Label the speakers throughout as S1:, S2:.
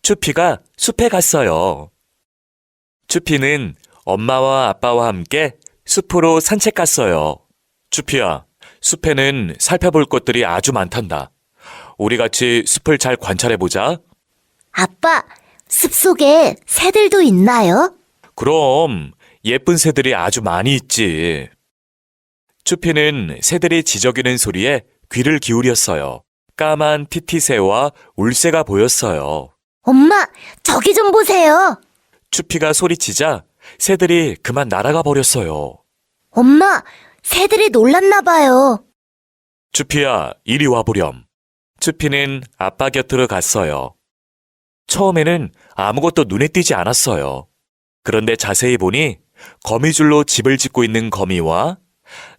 S1: 추피가 숲에 갔어요. 추피는 엄마와 아빠와 함께 숲으로 산책 갔어요. 추피야, 숲에는 살펴볼 것들이 아주 많단다. 우리 같이 숲을 잘 관찰해보자.
S2: 아빠, 숲속에 새들도 있나요?
S1: 그럼 예쁜 새들이 아주 많이 있지. 추피는 새들이 지저귀는 소리에 귀를 기울였어요. 까만 티티새와 울새가 보였어요.
S2: 엄마, 저기 좀 보세요.
S1: 추피가 소리치자 새들이 그만 날아가 버렸어요.
S2: 엄마, 새들이 놀랐나 봐요.
S1: 추피야, 이리 와보렴. 추피는 아빠 곁으로 갔어요. 처음에는 아무것도 눈에 띄지 않았어요. 그런데 자세히 보니 거미줄로 집을 짓고 있는 거미와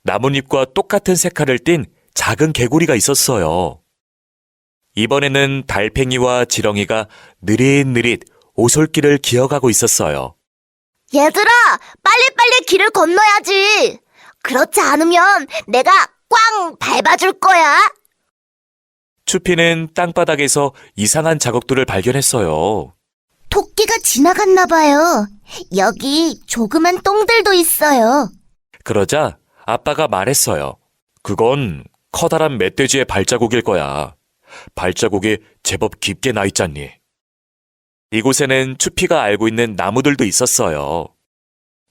S1: 나뭇잎과 똑같은 색깔을 띤 작은 개구리가 있었어요. 이번에는 달팽이와 지렁이가 느릿느릿 오솔길을 기어가고 있었어요.
S2: 얘들아, 빨리빨리 길을 건너야지. 그렇지 않으면 내가 꽝 밟아줄 거야.
S1: 추피는 땅바닥에서 이상한 자국들을 발견했어요.
S2: 토끼가 지나갔나 봐요. 여기 조그만 똥들도 있어요.
S1: 그러자 아빠가 말했어요. 그건 커다란 멧돼지의 발자국일 거야. 발자국이 제법 깊게 나 있잖니. 이곳에는 추피가 알고 있는 나무들도 있었어요.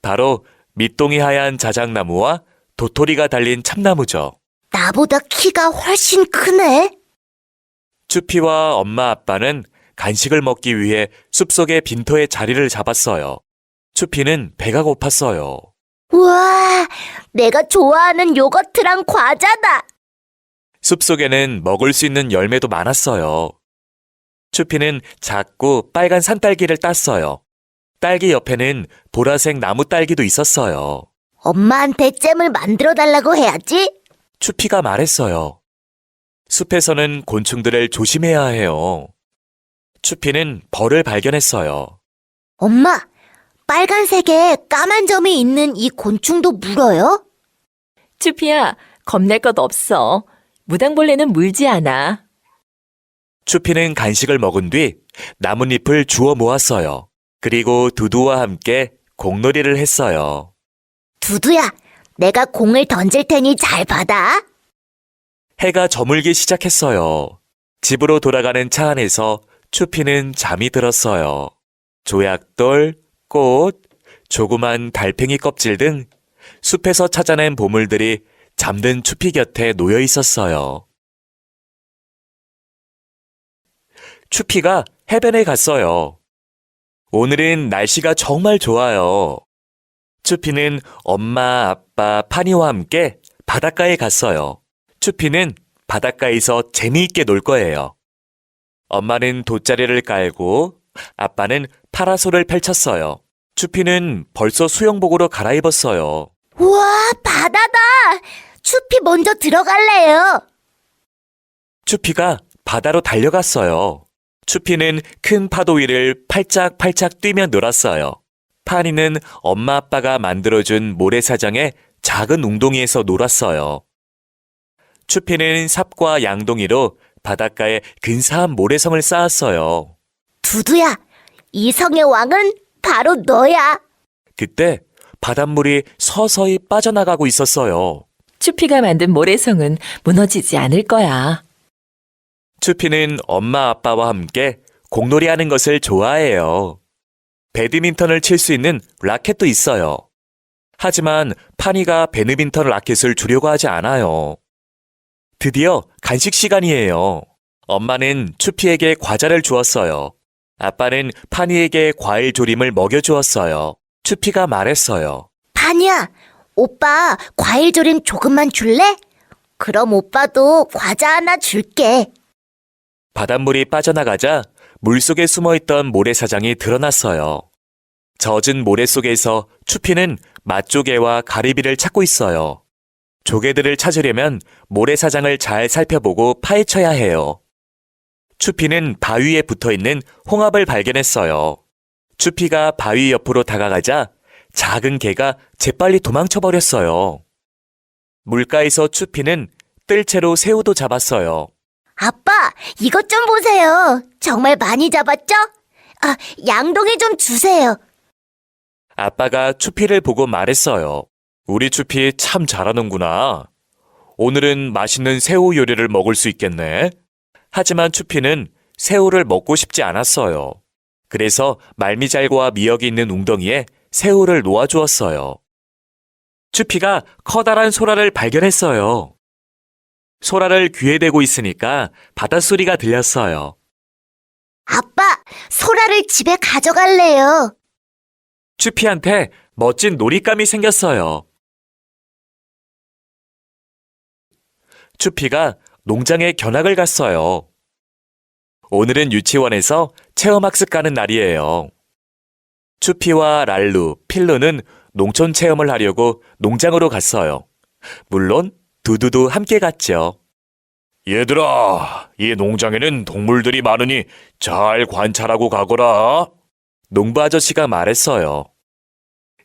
S1: 바로 밑동이 하얀 자작나무와 도토리가 달린 참나무죠.
S2: 나보다 키가 훨씬 크네.
S1: 추피와 엄마 아빠는 간식을 먹기 위해 숲속의 빈터에 자리를 잡았어요. 추피는 배가 고팠어요.
S2: 우와, 내가 좋아하는 요거트랑 과자다.
S1: 숲속에는 먹을 수 있는 열매도 많았어요. 추피는 작고 빨간 산딸기를 땄어요. 딸기 옆에는 보라색 나무 딸기도 있었어요.
S2: 엄마한테 잼을 만들어 달라고 해야지.
S1: 추피가 말했어요. 숲에서는 곤충들을 조심해야 해요. 추피는 벌을 발견했어요.
S2: 엄마, 빨간색에 까만 점이 있는 이 곤충도 물어요?
S3: 추피야, 겁낼 것 없어. 무당벌레는 물지 않아.
S1: 추피는 간식을 먹은 뒤 나뭇잎을 주워 모았어요. 그리고 두두와 함께 공놀이를 했어요.
S2: 두두야, 내가 공을 던질 테니 잘 받아.
S1: 해가 저물기 시작했어요. 집으로 돌아가는 차 안에서 추피는 잠이 들었어요. 조약돌, 꽃, 조그만 달팽이 껍질 등 숲에서 찾아낸 보물들이 잠든 추피 곁에 놓여 있었어요. 추피가 해변에 갔어요. 오늘은 날씨가 정말 좋아요. 추피는 엄마, 아빠, 파니와 함께 바닷가에 갔어요. 추피는 바닷가에서 재미있게 놀 거예요. 엄마는 돗자리를 깔고 아빠는 파라솔을 펼쳤어요. 추피는 벌써 수영복으로 갈아입었어요.
S2: 우와, 바다다. 추피 먼저 들어갈래요.
S1: 추피가 바다로 달려갔어요. 추피는 큰 파도 위를 팔짝팔짝 뛰며 놀았어요. 파니는 엄마 아빠가 만들어준 모래사장의 작은 웅덩이에서 놀았어요. 추피는 삽과 양동이로 바닷가에 근사한 모래성을 쌓았어요.
S2: 두두야, 이 성의 왕은 바로 너야.
S1: 그때 바닷물이 서서히 빠져나가고 있었어요.
S3: 추피가 만든 모래성은 무너지지 않을 거야.
S1: 추피는 엄마 아빠와 함께 공놀이하는 것을 좋아해요. 배드민턴을 칠 수 있는 라켓도 있어요. 하지만 파니가 배드민턴 라켓을 주려고 하지 않아요. 드디어 간식 시간이에요. 엄마는 추피에게 과자를 주었어요. 아빠는 파니에게 과일 조림을 먹여주었어요. 추피가 말했어요.
S2: 파니야, 오빠 과일 조림 조금만 줄래? 그럼 오빠도 과자 하나 줄게.
S1: 바닷물이 빠져나가자 물속에 숨어있던 모래사장이 드러났어요. 젖은 모래 속에서 추피는 맛조개와 가리비를 찾고 있어요. 조개들을 찾으려면 모래사장을 잘 살펴보고 파헤쳐야 해요. 추피는 바위에 붙어있는 홍합을 발견했어요. 추피가 바위 옆으로 다가가자 작은 개가 재빨리 도망쳐버렸어요. 물가에서 추피는 뜰채로 새우도 잡았어요.
S2: 아빠, 이것 좀 보세요. 정말 많이 잡았죠? 아, 양동이 좀 주세요.
S1: 아빠가 추피를 보고 말했어요. 우리 추피 참 잘하는구나. 오늘은 맛있는 새우 요리를 먹을 수 있겠네. 하지만 추피는 새우를 먹고 싶지 않았어요. 그래서 말미잘과 미역이 있는 웅덩이에 새우를 놓아주었어요. 추피가 커다란 소라를 발견했어요. 소라를 귀에 대고 있으니까 바닷소리가 들렸어요.
S2: 아빠, 소라를 집에 가져갈래요.
S1: 추피한테 멋진 놀잇감이 생겼어요. 추피가 농장에 견학을 갔어요. 오늘은 유치원에서 체험학습 가는 날이에요. 추피와 랄루, 필루는 농촌 체험을 하려고 농장으로 갔어요. 물론 두두도 함께 갔죠. 얘들아, 이 농장에는 동물들이 많으니 잘 관찰하고 가거라. 농부 아저씨가 말했어요.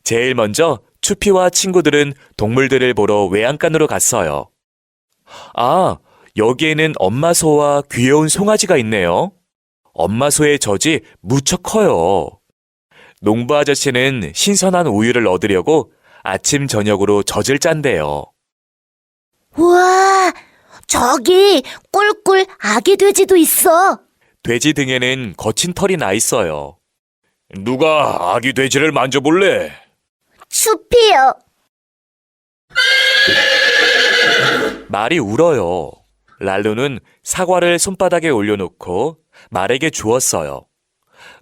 S1: 제일 먼저 추피와 친구들은 동물들을 보러 외양간으로 갔어요. 아, 여기에는 엄마 소와 귀여운 송아지가 있네요. 엄마 소의 젖이 무척 커요. 농부 아저씨는 신선한 우유를 얻으려고 아침 저녁으로 젖을 짠대요.
S2: 우와, 저기 꿀꿀 아기 돼지도 있어.
S1: 돼지 등에는 거친 털이 나 있어요. 누가 아기 돼지를 만져볼래?
S2: 추피요.
S1: 말이 울어요. 랄루는 사과를 손바닥에 올려놓고 말에게 주었어요.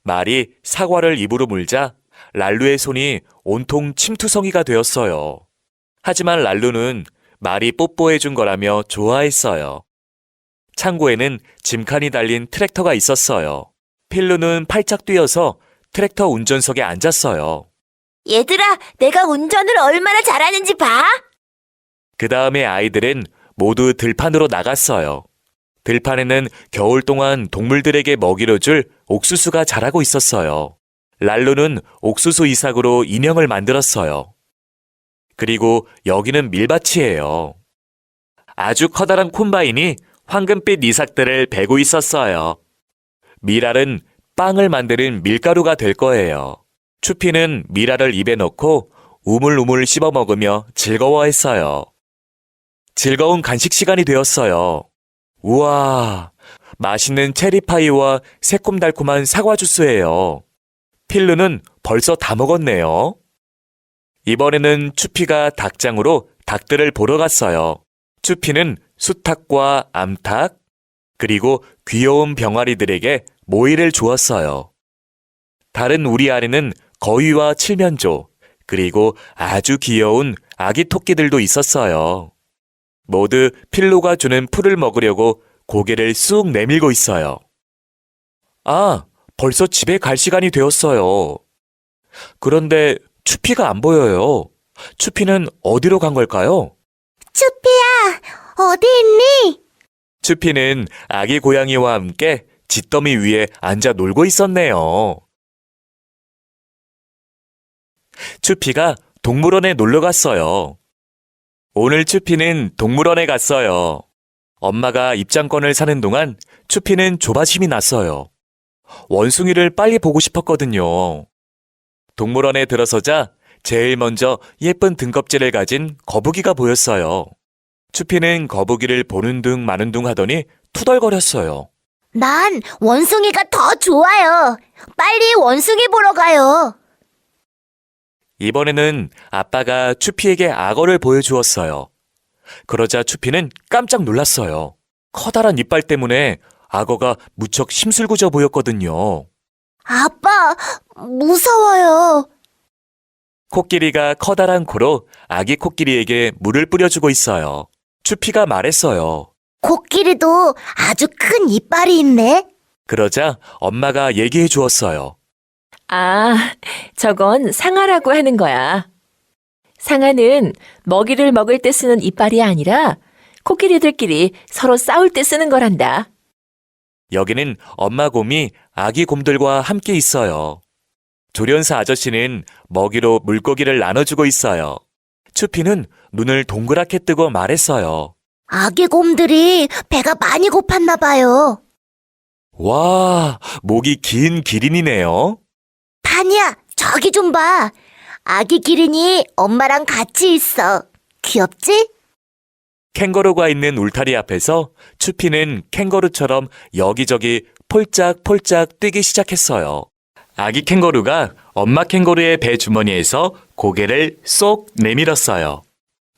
S1: 말이 사과를 입으로 물자 랄루의 손이 온통 침투성이가 되었어요. 하지만 랄루는 말이 뽀뽀해준 거라며 좋아했어요. 창고에는 짐칸이 달린 트랙터가 있었어요. 필루는 팔짝 뛰어서 트랙터 운전석에 앉았어요.
S2: 얘들아, 내가 운전을 얼마나 잘하는지 봐.
S1: 그 다음에 아이들은 모두 들판으로 나갔어요. 들판에는 겨울 동안 동물들에게 먹이로 줄 옥수수가 자라고 있었어요. 랄루는 옥수수 이삭으로 인형을 만들었어요. 그리고 여기는 밀밭이에요. 아주 커다란 콤바인이 황금빛 이삭들을 베고 있었어요. 밀알은 빵을 만드는 밀가루가 될 거예요. 추피는 밀알을 입에 넣고 우물우물 씹어 먹으며 즐거워했어요. 즐거운 간식 시간이 되었어요. 우와, 맛있는 체리파이와 새콤달콤한 사과 주스예요. 필루는 벌써 다 먹었네요. 이번에는 추피가 닭장으로 닭들을 보러 갔어요. 추피는 수탉과 암탉, 그리고 귀여운 병아리들에게 모이를 주었어요. 다른 우리 아래는 거위와 칠면조, 그리고 아주 귀여운 아기 토끼들도 있었어요. 모두 필로가 주는 풀을 먹으려고 고개를 쑥 내밀고 있어요. 아, 벌써 집에 갈 시간이 되었어요. 그런데 추피가 안 보여요. 추피는 어디로 간 걸까요?
S2: 추피야, 어디 있니?
S1: 추피는 아기 고양이와 함께 잿더미 위에 앉아 놀고 있었네요. 추피가 동물원에 놀러 갔어요. 오늘 추피는 동물원에 갔어요. 엄마가 입장권을 사는 동안 추피는 조바심이 났어요. 원숭이를 빨리 보고 싶었거든요. 동물원에 들어서자 제일 먼저 예쁜 등껍질을 가진 거북이가 보였어요. 추피는 거북이를 보는 둥 마는 둥 하더니 투덜거렸어요.
S2: 난 원숭이가 더 좋아요. 빨리 원숭이 보러 가요.
S1: 이번에는 아빠가 추피에게 악어를 보여주었어요. 그러자 추피는 깜짝 놀랐어요. 커다란 이빨 때문에 악어가 무척 심술궂어 보였거든요.
S2: 아빠, 무서워요.
S1: 코끼리가 커다란 코로 아기 코끼리에게 물을 뿌려주고 있어요. 추피가 말했어요.
S2: 코끼리도 아주 큰 이빨이 있네.
S1: 그러자 엄마가 얘기해 주었어요.
S3: 아, 저건 상아라고 하는 거야. 상아는 먹이를 먹을 때 쓰는 이빨이 아니라 코끼리들끼리 서로 싸울 때 쓰는 거란다.
S1: 여기는 엄마 곰이 아기 곰들과 함께 있어요. 조련사 아저씨는 먹이로 물고기를 나눠주고 있어요. 추피는 눈을 동그랗게 뜨고 말했어요.
S2: 아기 곰들이 배가 많이 고팠나 봐요.
S1: 와, 목이 긴 기린이네요.
S2: 파니야, 저기 좀 봐. 아기 기린이 엄마랑 같이 있어. 귀엽지?
S1: 캥거루가 있는 울타리 앞에서 추피는 캥거루처럼 여기저기 폴짝폴짝 뛰기 시작했어요. 아기 캥거루가 엄마 캥거루의 배 주머니에서 고개를 쏙 내밀었어요.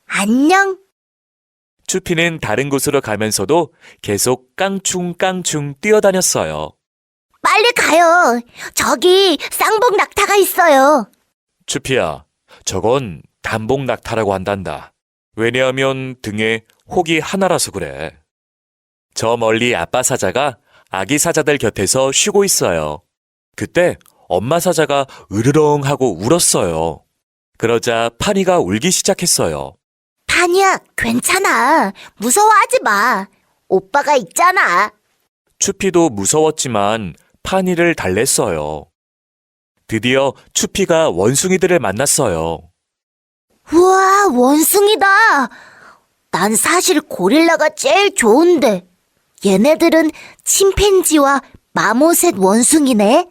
S2: 안녕.
S1: 추피는 다른 곳으로 가면서도 계속 깡충깡충 뛰어다녔어요.
S2: 빨리 가요. 저기 쌍복 낙타가 있어요.
S1: 추피야, 저건 단복 낙타라고 한단다. 왜냐하면 등에 혹이 하나라서 그래. 저 멀리 아빠 사자가 아기 사자들 곁에서 쉬고 있어요. 그때 엄마 사자가 으르렁 하고 울었어요. 그러자 파니가 울기 시작했어요.
S2: 파니야, 괜찮아. 무서워하지 마. 오빠가 있잖아.
S1: 추피도 무서웠지만 파니를 달랬어요. 드디어 추피가 원숭이들을 만났어요.
S2: 우와, 원숭이다. 난 사실 고릴라가 제일 좋은데. 얘네들은 침팬지와 마모셋 원숭이네.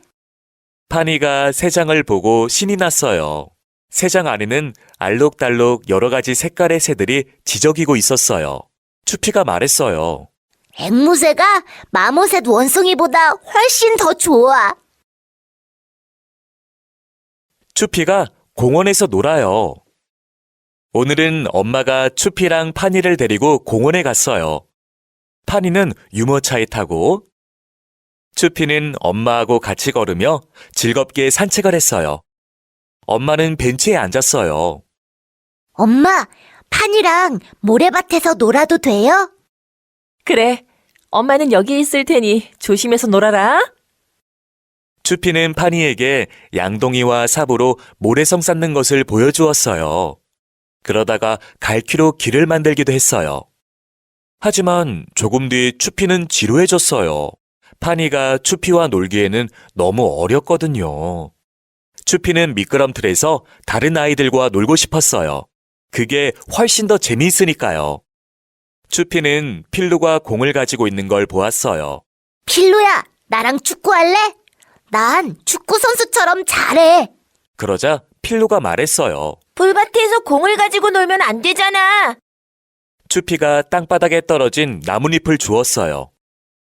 S1: 파니가 새장을 보고 신이 났어요. 새장 안에는 알록달록 여러 가지 색깔의 새들이 지저귀고 있었어요. 추피가 말했어요.
S2: 앵무새가 마모셋 원숭이보다 훨씬 더 좋아.
S1: 추피가 공원에서 놀아요. 오늘은 엄마가 추피랑 파니를 데리고 공원에 갔어요. 파니는 유모차에 타고 추피는 엄마하고 같이 걸으며 즐겁게 산책을 했어요. 엄마는 벤치에 앉았어요.
S2: 엄마, 판이랑 모래밭에서 놀아도 돼요?
S3: 그래, 엄마는 여기 있을 테니 조심해서 놀아라.
S1: 추피는 파니에게 양동이와 삽으로 모래성 쌓는 것을 보여주었어요. 그러다가 갈퀴로 길을 만들기도 했어요. 하지만 조금 뒤 추피는 지루해졌어요. 파니가 추피와 놀기에는 너무 어렸거든요. 추피는 미끄럼틀에서 다른 아이들과 놀고 싶었어요. 그게 훨씬 더 재미있으니까요. 추피는 필루가 공을 가지고 있는 걸 보았어요.
S2: 필루야, 나랑 축구할래? 난 축구 선수처럼 잘해.
S1: 그러자 필루가 말했어요.
S2: 풀밭에서 공을 가지고 놀면 안 되잖아.
S1: 추피가 땅바닥에 떨어진 나뭇잎을 주었어요.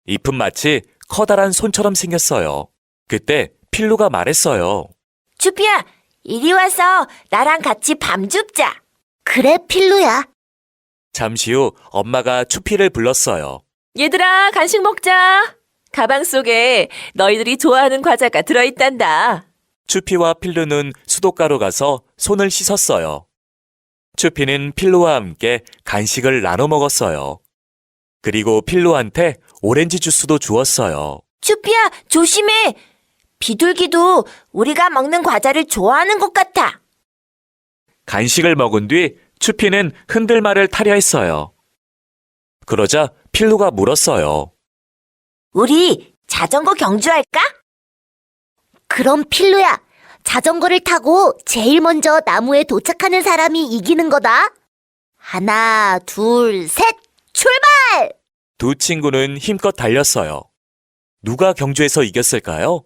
S1: 잎은 마치 커다란 손처럼 생겼어요. 그때 필루가 말했어요.
S2: 추피야, 이리 와서 나랑 같이 밤 줍자. 그래, 필루야.
S1: 잠시 후 엄마가 추피를 불렀어요.
S3: 얘들아, 간식 먹자. 가방 속에 너희들이 좋아하는 과자가 들어있단다.
S1: 추피와 필루는 수도가로 가서 손을 씻었어요. 추피는 필루와 함께 간식을 나눠 먹었어요. 그리고 필루한테 오렌지 주스도 주었어요.
S2: 추피야, 조심해. 비둘기도 우리가 먹는 과자를 좋아하는 것 같아.
S1: 간식을 먹은 뒤 추피는 흔들말을 타려 했어요. 그러자 필루가 물었어요.
S2: 우리 자전거 경주할까? 그럼 필루야, 자전거를 타고 제일 먼저 나무에 도착하는 사람이 이기는 거다. 하나, 둘, 셋, 출발!
S1: 두 친구는 힘껏 달렸어요. 누가 경주에서 이겼을까요?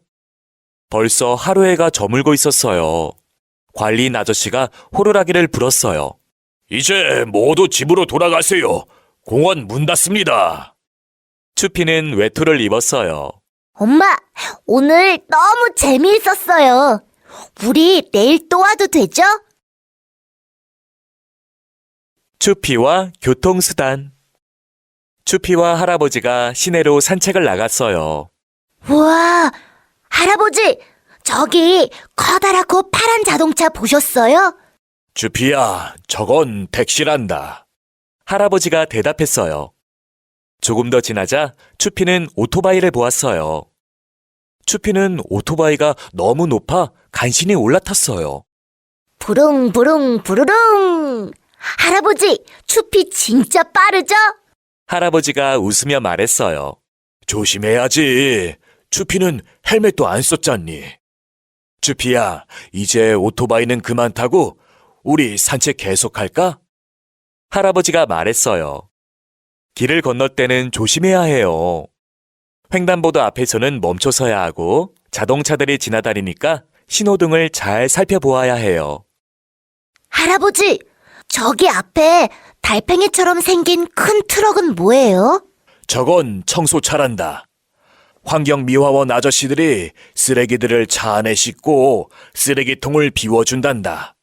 S1: 벌써 하루해가 저물고 있었어요. 관리인 아저씨가 호루라기를 불었어요. 이제 모두 집으로 돌아가세요. 공원 문 닫습니다. 추피는 외투를 입었어요.
S2: 엄마, 오늘 너무 재미있었어요. 우리 내일 또 와도 되죠?
S1: 추피와 교통수단. 추피와 할아버지가 시내로 산책을 나갔어요.
S2: 우와, 할아버지, 저기 커다랗고 파란 자동차 보셨어요?
S1: 추피야, 저건 택시란다. 할아버지가 대답했어요. 조금 더 지나자 추피는 오토바이를 보았어요. 추피는 오토바이가 너무 높아 간신히 올라탔어요.
S2: 부릉부릉 부르릉. 할아버지, 추피 진짜 빠르죠?
S1: 할아버지가 웃으며 말했어요. 조심해야지. 추피는 헬멧도 안 썼잖니. 추피야, 이제 오토바이는 그만 타고 우리 산책 계속할까? 할아버지가 말했어요. 길을 건널 때는 조심해야 해요. 횡단보도 앞에서는 멈춰서야 하고 자동차들이 지나다니니까 신호등을 잘 살펴보아야 해요.
S2: 할아버지, 저기 앞에 달팽이처럼 생긴 큰 트럭은 뭐예요?
S4: 저건 청소차란다. 환경미화원 아저씨들이 쓰레기들을 차 안에 싣고 쓰레기통을 비워준단다.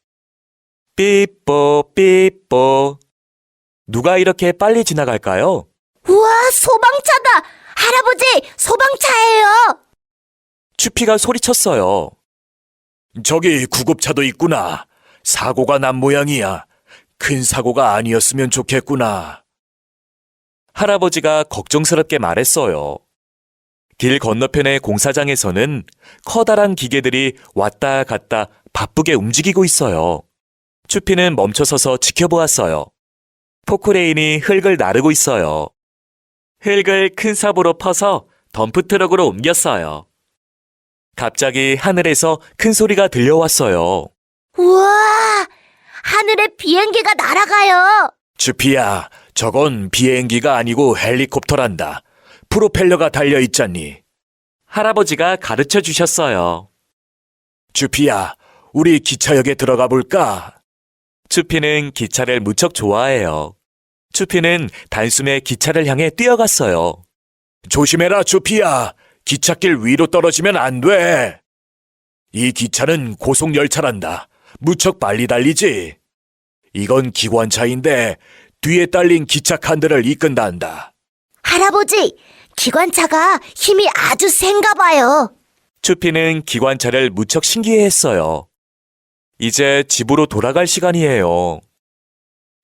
S1: 삐뽀 삐뽀. 누가 이렇게 빨리 지나갈까요?
S2: 우와, 소방차다! 할아버지, 소방차예요!
S1: 추피가 소리쳤어요.
S4: 저기 구급차도 있구나. 사고가 난 모양이야. 큰 사고가 아니었으면 좋겠구나.
S1: 할아버지가 걱정스럽게 말했어요. 길 건너편의 공사장에서는 커다란 기계들이 왔다 갔다 바쁘게 움직이고 있어요. 추피는 멈춰서서 지켜보았어요. 포크레인이 흙을 나르고 있어요. 흙을 큰 삽으로 퍼서 덤프트럭으로 옮겼어요. 갑자기 하늘에서 큰 소리가 들려왔어요.
S2: 우와, 하늘에 비행기가 날아가요.
S4: 주피야, 저건 비행기가 아니고 헬리콥터란다. 프로펠러가 달려있잖니.
S1: 할아버지가 가르쳐 주셨어요.
S4: 주피야, 우리 기차역에 들어가 볼까?
S1: 추피는 기차를 무척 좋아해요. 추피는 단숨에 기차를 향해 뛰어갔어요.
S4: 조심해라, 주피야. 기찻길 위로 떨어지면 안 돼. 이 기차는 고속열차란다. 무척 빨리 달리지. 이건 기관차인데 뒤에 딸린 기차 칸들을 이끈단다.
S2: 할아버지, 기관차가 힘이 아주 센가 봐요.
S1: 추피는 기관차를 무척 신기해했어요. 이제 집으로 돌아갈 시간이에요.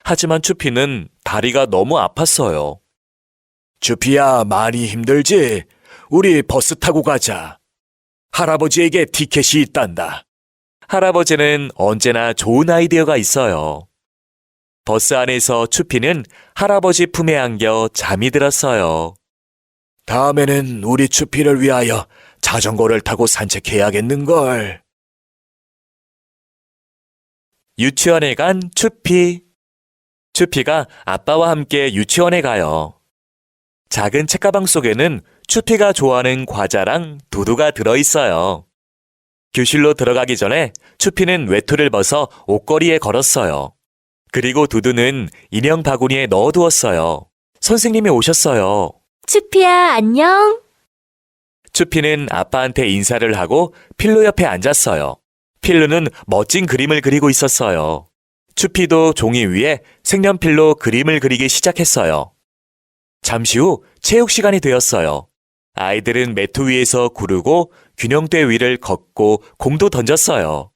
S1: 하지만 추피는 다리가 너무 아팠어요.
S4: 주피야, 많이 힘들지? 우리 버스 타고 가자. 할아버지에게 티켓이 있단다.
S1: 할아버지는 언제나 좋은 아이디어가 있어요. 버스 안에서 추피는 할아버지 품에 안겨 잠이 들었어요.
S4: 다음에는 우리 추피를 위하여 자전거를 타고 산책해야겠는걸.
S1: 유치원에 간 추피. 추피가 아빠와 함께 유치원에 가요. 작은 책가방 속에는 추피가 좋아하는 과자랑 두두가 들어있어요. 교실로 들어가기 전에 추피는 외투를 벗어 옷걸이에 걸었어요. 그리고 두두는 인형 바구니에 넣어두었어요. 선생님이 오셨어요.
S2: 추피야, 안녕.
S1: 추피는 아빠한테 인사를 하고 필로 옆에 앉았어요. 필로는 멋진 그림을 그리고 있었어요. 추피도 종이 위에 색연필로 그림을 그리기 시작했어요. 잠시 후 체육 시간이 되었어요. 아이들은 매트 위에서 구르고 균형대 위를 걷고 공도 던졌어요.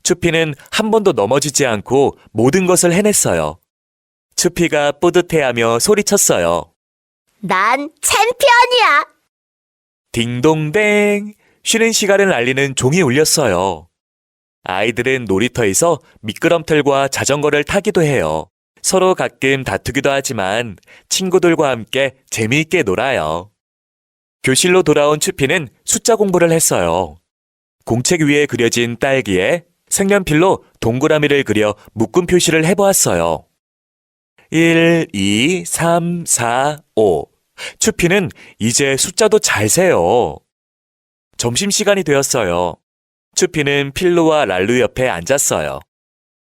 S1: 추피는 한 번도 넘어지지 않고 모든 것을 해냈어요. 추피가 뿌듯해하며 소리쳤어요.
S2: 난 챔피언이야.
S1: 딩동댕! 쉬는 시간을 알리는 종이 울렸어요. 아이들은 놀이터에서 미끄럼틀과 자전거를 타기도 해요. 서로 가끔 다투기도 하지만 친구들과 함께 재미있게 놀아요. 교실로 돌아온 추피는 숫자 공부를 했어요. 공책 위에 그려진 딸기에 색연필로 동그라미를 그려 묶음 표시를 해보았어요. 1, 2, 3, 4, 5. 추피는 이제 숫자도 잘 세요. 점심시간이 되었어요. 추피는 필로와 랄루 옆에 앉았어요.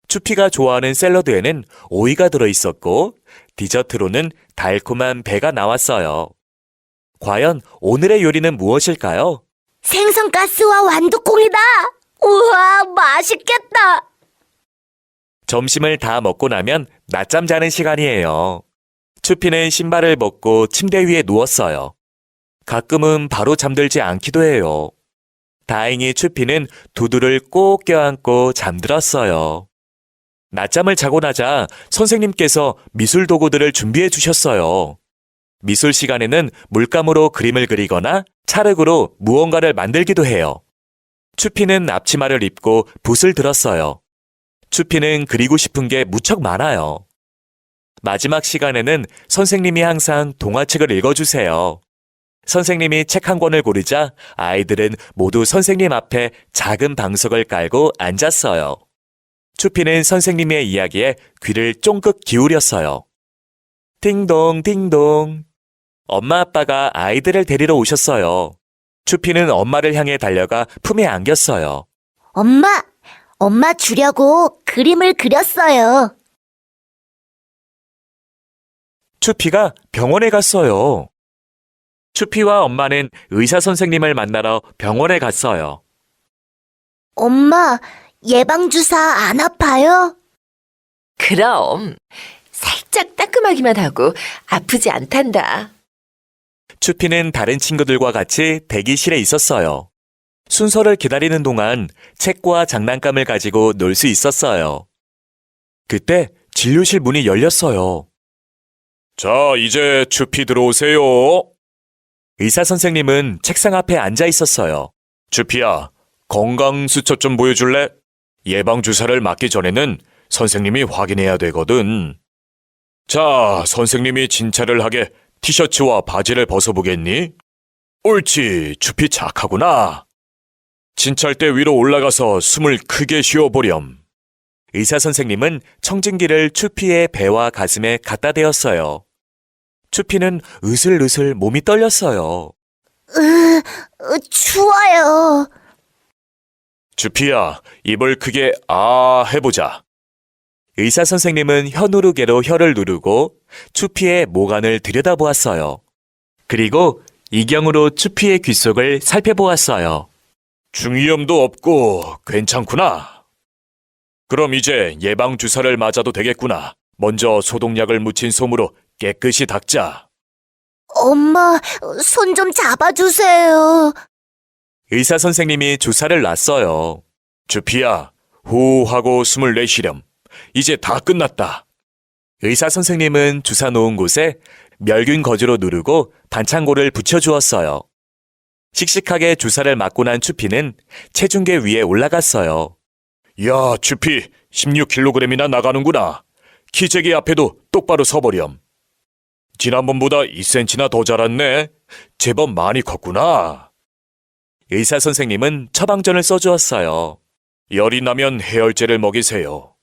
S1: 추피가 좋아하는 샐러드에는 오이가 들어있었고 디저트로는 달콤한 배가 나왔어요. 과연 오늘의 요리는 무엇일까요?
S2: 생선가스와 완두콩이다. 우와, 맛있겠다.
S1: 점심을 다 먹고 나면 낮잠 자는 시간이에요. 추피는 신발을 벗고 침대 위에 누웠어요. 가끔은 바로 잠들지 않기도 해요. 다행히 추피는 두두를 꼭 껴안고 잠들었어요. 낮잠을 자고 나자 선생님께서 미술 도구들을 준비해 주셨어요. 미술 시간에는 물감으로 그림을 그리거나 찰흙으로 무언가를 만들기도 해요. 추피는 앞치마를 입고 붓을 들었어요. 추피는 그리고 싶은 게 무척 많아요. 마지막 시간에는 선생님이 항상 동화책을 읽어주세요. 선생님이 책 한 권을 고르자 아이들은 모두 선생님 앞에 작은 방석을 깔고 앉았어요. 추피는 선생님의 이야기에 귀를 쫑긋 기울였어요. 딩동, 딩동. 엄마 아빠가 아이들을 데리러 오셨어요. 추피는 엄마를 향해 달려가 품에 안겼어요.
S2: 엄마 주려고 그림을 그렸어요.
S1: 추피가 병원에 갔어요. 추피와 엄마는 의사 선생님을 만나러 병원에 갔어요.
S2: 엄마, 예방주사 안 아파요?
S3: 그럼 살짝 따끔하기만 하고 아프지 않단다.
S1: 추피는 다른 친구들과 같이 대기실에 있었어요. 순서를 기다리는 동안 책과 장난감을 가지고 놀 수 있었어요. 그때 진료실 문이 열렸어요.
S4: 자, 이제 추피 들어오세요.
S1: 의사 선생님은 책상 앞에 앉아 있었어요.
S4: 추피야, 건강 수첩 좀 보여줄래? 예방주사를 맞기 전에는 선생님이 확인해야 되거든. 자, 선생님이 진찰을 하게 티셔츠와 바지를 벗어보겠니? 옳지, 추피 착하구나. 진찰대 위로 올라가서 숨을 크게 쉬어보렴.
S1: 의사 선생님은 청진기를 추피의 배와 가슴에 갖다 대었어요. 추피는 으슬으슬 몸이 떨렸어요.
S2: 추워요.
S4: 추피야, 입을 크게 아 해보자.
S1: 의사 선생님은 혀누르개로 혀를 누르고 추피의 모관을 들여다보았어요. 그리고 이경으로 추피의 귓속을 살펴보았어요.
S4: 중이염도 없고 괜찮구나. 그럼 이제 예방주사를 맞아도 되겠구나. 먼저 소독약을 묻힌 솜으로 깨끗이 닦자.
S2: 엄마, 손 좀 잡아주세요.
S1: 의사 선생님이 주사를 놨어요.
S4: 추피야, 후 하고 숨을 내쉬렴. 이제 다 끝났다.
S1: 의사 선생님은 주사 놓은 곳에 멸균 거즈로 누르고 반창고를 붙여주었어요. 씩씩하게 주사를 맞고 난 추피는 체중계 위에 올라갔어요.
S4: 야, 추피, 16kg이나 나가는구나. 키재기 앞에도 똑바로 서버렴. 지난번보다 2cm나 더 자랐네. 제법 많이 컸구나.
S1: 의사 선생님은 처방전을 써주었어요.
S4: 열이 나면 해열제를 먹이세요.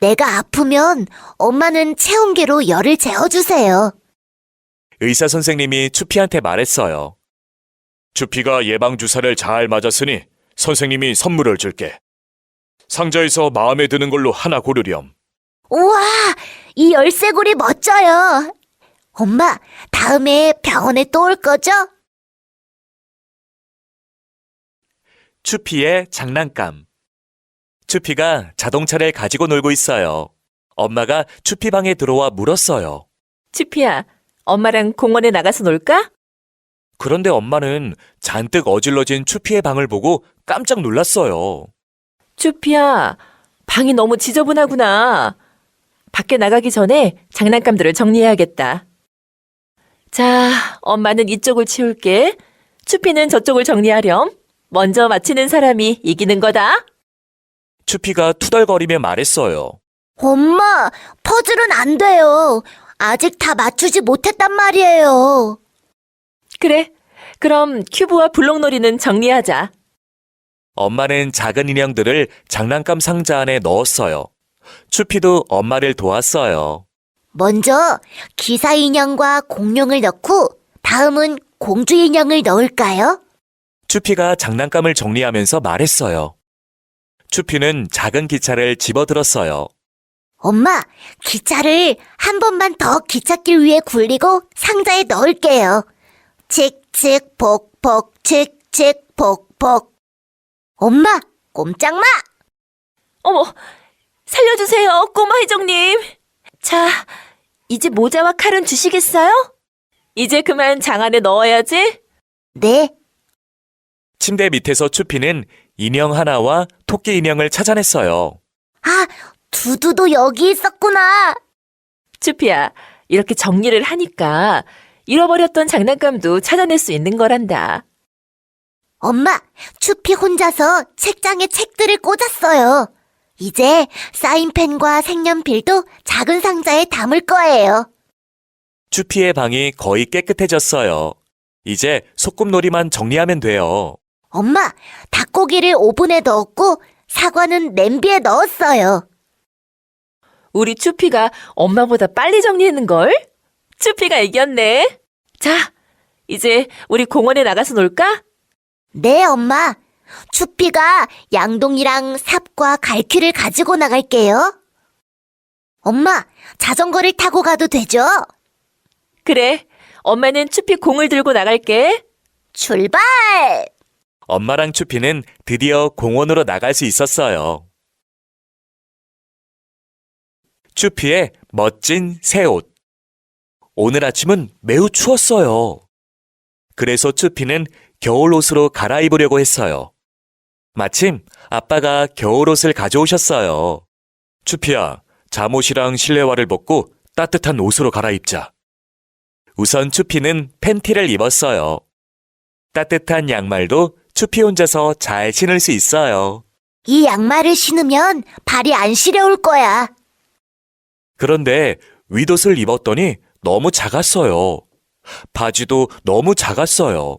S2: 내가 아프면 엄마는 체온계로 열을 재어주세요.
S1: 의사 선생님이 추피한테 말했어요.
S4: 추피가 예방주사를 잘 맞았으니 선생님이 선물을 줄게. 상자에서 마음에 드는 걸로 하나 고르렴.
S2: 우와, 이 열쇠고리 멋져요. 엄마, 다음에 병원에 또 올 거죠?
S1: 추피의 장난감. 추피가 자동차를 가지고 놀고 있어요. 엄마가 추피 방에 들어와 물었어요.
S3: 추피야, 엄마랑 공원에 나가서 놀까?
S1: 그런데 엄마는 잔뜩 어질러진 추피의 방을 보고 깜짝 놀랐어요.
S3: 추피야, 방이 너무 지저분하구나. 밖에 나가기 전에 장난감들을 정리해야겠다. 자, 엄마는 이쪽을 치울게. 추피는 저쪽을 정리하렴. 먼저 마치는 사람이 이기는 거다.
S1: 추피가 투덜거리며 말했어요.
S2: 엄마, 퍼즐은 안 돼요. 아직 다 맞추지 못했단 말이에요.
S3: 그래, 그럼 큐브와 블록놀이는 정리하자.
S1: 엄마는 작은 인형들을 장난감 상자 안에 넣었어요. 추피도 엄마를 도왔어요.
S2: 먼저 기사 인형과 공룡을 넣고 다음은 공주 인형을 넣을까요?
S1: 추피가 장난감을 정리하면서 말했어요. 추피는 작은 기차를 집어들었어요.
S2: 엄마, 기차를 한 번만 더 기찻길 위에 굴리고 상자에 넣을게요. 칙칙 폭폭 칙칙 폭폭. 엄마, 꼼짝마!
S3: 어머, 살려주세요, 꼬마 회장님. 자, 이제 모자와 칼은 주시겠어요? 이제 그만 장 안에 넣어야지.
S2: 네,
S1: 침대 밑에서 추피는 인형 하나와 토끼 인형을 찾아냈어요.
S2: 아, 두두도 여기 있었구나.
S3: 추피야, 이렇게 정리를 하니까 잃어버렸던 장난감도 찾아낼 수 있는 거란다.
S2: 엄마, 추피 혼자서 책장에 책들을 꽂았어요. 이제 사인펜과 색연필도 작은 상자에 담을 거예요.
S1: 추피의 방이 거의 깨끗해졌어요. 이제 소꿉놀이만 정리하면 돼요.
S2: 엄마, 닭고기를 오븐에 넣었고 사과는 냄비에 넣었어요.
S3: 우리 추피가 엄마보다 빨리 정리했는걸? 추피가 이겼네. 자, 이제 우리 공원에 나가서 놀까?
S2: 네, 엄마. 추피가 양동이랑 삽과 갈퀴를 가지고 나갈게요. 엄마, 자전거를 타고 가도 되죠?
S3: 그래, 엄마는 추피 공을 들고 나갈게.
S2: 출발!
S1: 엄마랑 추피는 드디어 공원으로 나갈 수 있었어요. 추피의 멋진 새 옷. 오늘 아침은 매우 추웠어요. 그래서 추피는 겨울 옷으로 갈아입으려고 했어요. 마침 아빠가 겨울 옷을 가져오셨어요. 추피야, 잠옷이랑 실내화를 벗고 따뜻한 옷으로 갈아입자. 우선 추피는 팬티를 입었어요. 따뜻한 양말도 추피 혼자서 잘 신을 수 있어요.
S2: 이 양말을 신으면 발이 안 시려울 거야.
S1: 그런데 윗옷을 입었더니 너무 작았어요. 바지도 너무 작았어요.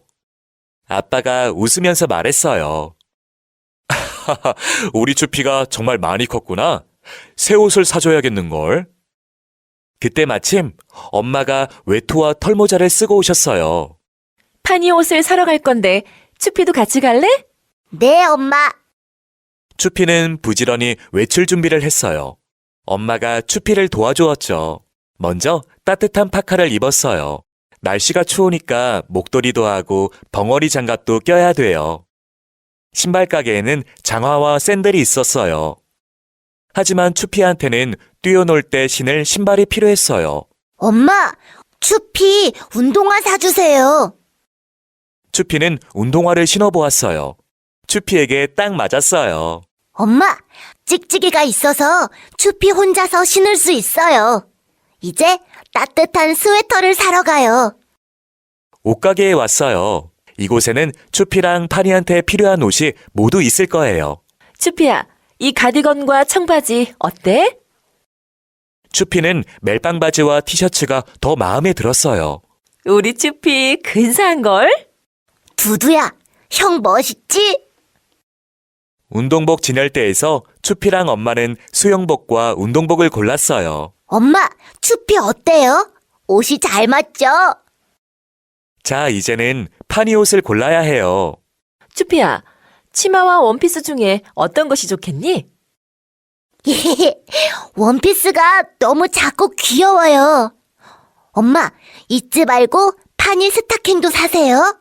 S1: 아빠가 웃으면서 말했어요. 우리 추피가 정말 많이 컸구나. 새 옷을 사줘야겠는걸. 그때 마침 엄마가 외투와 털모자를 쓰고 오셨어요.
S3: 파니 옷을 사러 갈 건데 추피도 같이 갈래?
S2: 네, 엄마.
S1: 추피는 부지런히 외출 준비를 했어요. 엄마가 추피를 도와주었죠. 먼저 따뜻한 파카를 입었어요. 날씨가 추우니까 목도리도 하고 벙어리 장갑도 껴야 돼요. 신발 가게에는 장화와 샌들이 있었어요. 하지만 추피한테는 뛰어놀 때 신을 신발이 필요했어요.
S2: 엄마, 추피 운동화 사주세요.
S1: 추피는 운동화를 신어보았어요. 추피에게 딱 맞았어요.
S2: 엄마, 찍찍이가 있어서 추피 혼자서 신을 수 있어요. 이제 따뜻한 스웨터를 사러 가요.
S1: 옷가게에 왔어요. 이곳에는 추피랑 파니한테 필요한 옷이 모두 있을 거예요.
S3: 추피야, 이 가디건과 청바지 어때?
S1: 추피는 멜빵 바지와 티셔츠가 더 마음에 들었어요.
S3: 우리 추피 근사한걸?
S2: 두두야, 형 멋있지?
S1: 운동복 진열대에서 추피랑 엄마는 수영복과 운동복을 골랐어요.
S2: 엄마, 추피 어때요? 옷이 잘 맞죠?
S1: 자, 이제는 파니 옷을 골라야 해요.
S3: 추피야, 치마와 원피스 중에 어떤 것이 좋겠니?
S2: 원피스가 너무 작고 귀여워요. 엄마, 잊지 말고 파니 스타킹도 사세요.